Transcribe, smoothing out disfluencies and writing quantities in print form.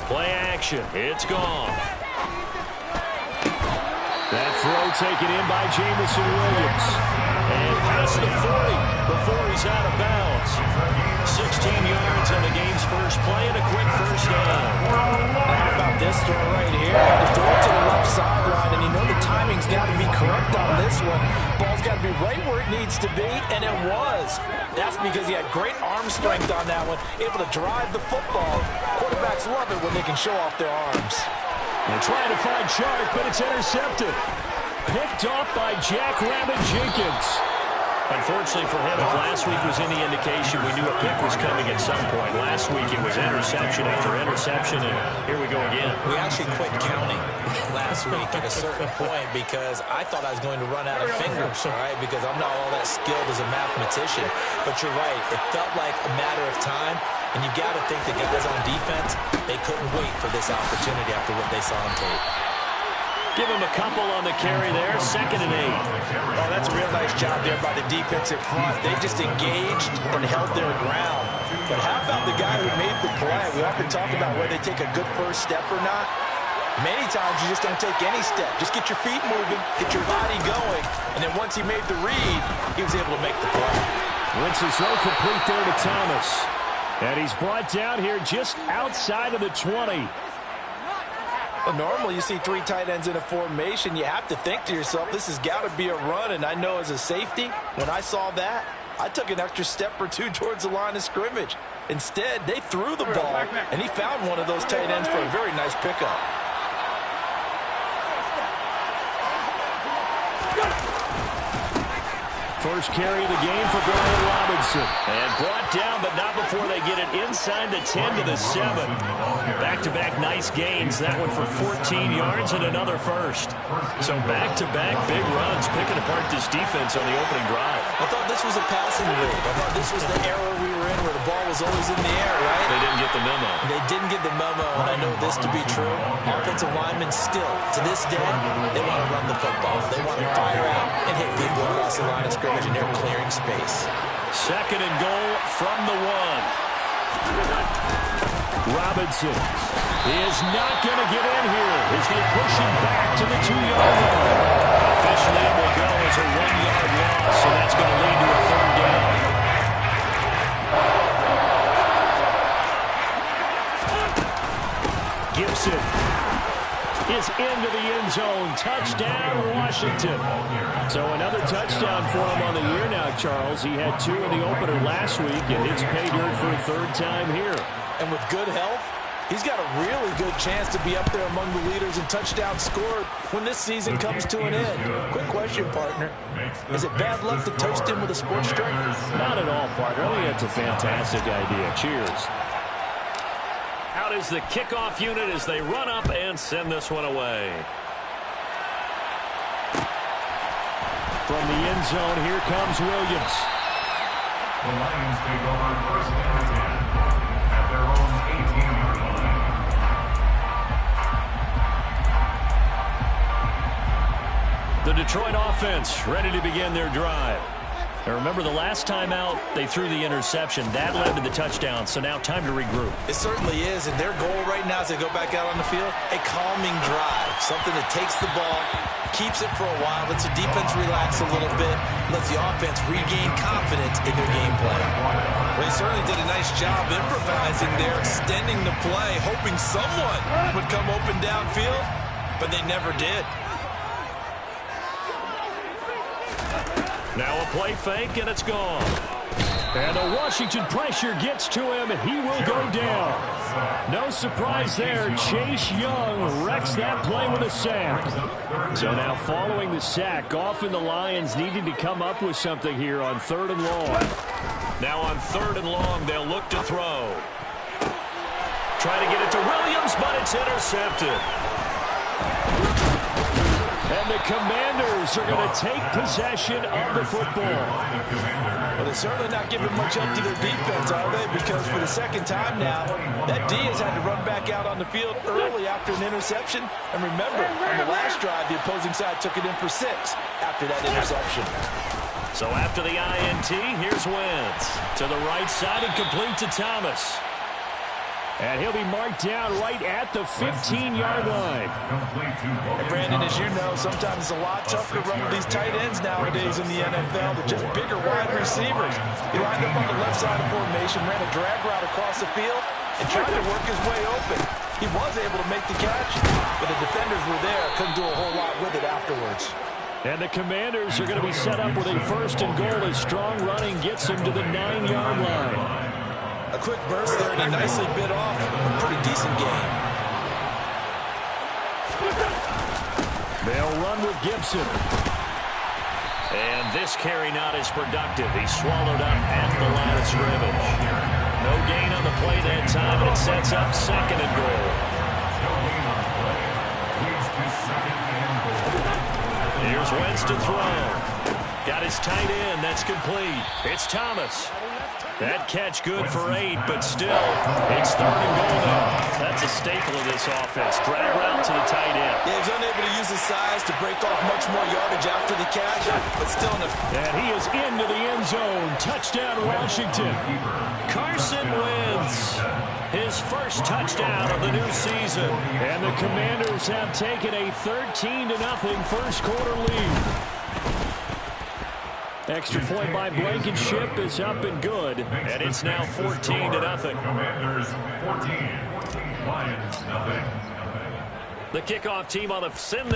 Play action. It's gone. That throw taken in by Jameson Williams. And past the 40 before he's out of bounds. 16 yards on the game's first play and a quick first down. How about this throw right here? Had to throw it to the left sideline, and you know the timing's got to be correct on this one. Ball's got to be right where it needs to be, and it was. That's because he had great arm strength on that one, able to drive the football. Quarterbacks love it when they can show off their arms. They're trying to find Chark, but it's intercepted. Picked off by Jack Rabbit Jenkins. Unfortunately for him, if last week was any indication, we knew a pick was coming at some point. Last week it was interception after interception, and here we go again. We actually quit counting last week at a certain point because I thought I was going to run out of fingers, all right, because I'm not all that skilled as a mathematician. But you're right. It felt like a matter of time, and you got to think the guys on defense, they couldn't wait for this opportunity after what they saw on tape. Give him a couple on the carry there. 2nd and 8. Oh, that's a real nice job there by the defensive front. They just engaged and held their ground. But how about the guy who made the play? We often talk about whether they take a good first step or not. Many times you just don't take any step. Just get your feet moving, get your body going, and then once he made the read, he was able to make the play. Winston's throw complete there to Thomas. And he's brought down here just outside of the 20. Well, normally you see 3 tight ends in a formation. You have to think to yourself, this has got to be a run. And I know as a safety, when I saw that, I took an extra step or 2 towards the line of scrimmage. Instead, they threw the ball, and he found one of those tight ends for a very nice pickup. First carry of the game for Brian Robinson. And brought down, but not before they get it inside the 10 to the 7. Back-to-back nice gains. That one for 14 yards and another first. So back-to-back big runs, picking apart this defense on the opening drive. I thought this was a passing rig. I thought this was the era we were in where the ball was always in the air, right? They didn't get the memo. They didn't get the memo, and I know this to be true. Offensive linemen still, to this day, they want to run the football. They want to fire out and hit people across the line of scrimmage, and they're clearing space. 2nd and goal from the 1. Robinson is not going to get in here as they push him back to the 2-yard line. Officially, it will go as a 1-yard loss, so that's going to lead to a 3rd down. Gibson is into the end zone. Touchdown, Washington. So another touchdown for him on the year now, Charles. He had 2 in the opener last week, and it's pay dirt for a 3rd time here. And with good health, he's got a really good chance to be up there among the leaders in touchdowns scored when this season comes to an end. Quick question, partner. Is it bad luck to toast him with a sports drink? Not at all, partner. I think that's a fantastic idea. Cheers. Out is the kickoff unit as they run up and send this one away. From the end zone, here comes Williams. The Lions take over 1st and 10 at their own 18-yard line. The Detroit offense ready to begin their drive. Now remember, the last time out, they threw the interception. That led to the touchdown, so now time to regroup. It certainly is, and their goal right now as they go back out on the field, a calming drive, something that takes the ball, keeps it for a while, lets the defense relax a little bit, lets the offense regain confidence in their game plan. Well, they certainly did a nice job improvising there, extending the play, hoping someone would come open downfield, but they never did. Now a play fake, and it's gone. And the Washington pressure gets to him, and he will go down. No surprise there. Chase Young wrecks that play with a sack. So now following the sack, often the Lions needing to come up with something here on 3rd and long. Now on 3rd and long, they'll look to throw. Try to get it to Williams, but it's intercepted. And the Commanders are going to take possession of the football. Well, they're certainly not giving much up to their defense, are they? Because for the 2nd time now, that D has had to run back out on the field early after an interception. And remember, on the last drive, the opposing side took it in for 6 after that interception. So after the INT, here's Wentz. To the right side and complete to Thomas. And he'll be marked down right at the 15-yard line. And Brandon, as you know, sometimes it's a lot tougher to run with these tight ends nowadays in the NFL. They're just bigger wide receivers. He lined up on the left side of formation, ran a drag route across the field, and tried to work his way open. He was able to make the catch, but the defenders were there. Couldn't do a whole lot with it afterwards. And the Commanders are going to be set up with a 1st and goal as strong running gets them to the 9-yard line. A quick burst there, and he nicely bit off a pretty decent gain. They'll run with Gibson. And this carry not as productive. He swallowed up at the line of scrimmage. No gain on the play that time, and it sets up 2nd and goal. Here's Wentz to throw. Got his tight end. That's complete. It's Thomas. That catch good for 8, but still, it's 3rd and goal now. That's a staple of this offense. Drag route to the tight end. Yeah, he's unable to use his size to break off much more yardage after the catch, but still enough. And he is into the end zone. Touchdown, Washington. Carson Wentz. His first touchdown of the new season. And the Commanders have taken a 13-0 first quarter lead. Extra point by Blankenship is up and good, and it's now 14-0. Commanders 14, Lions nothing. The kickoff team on the send them.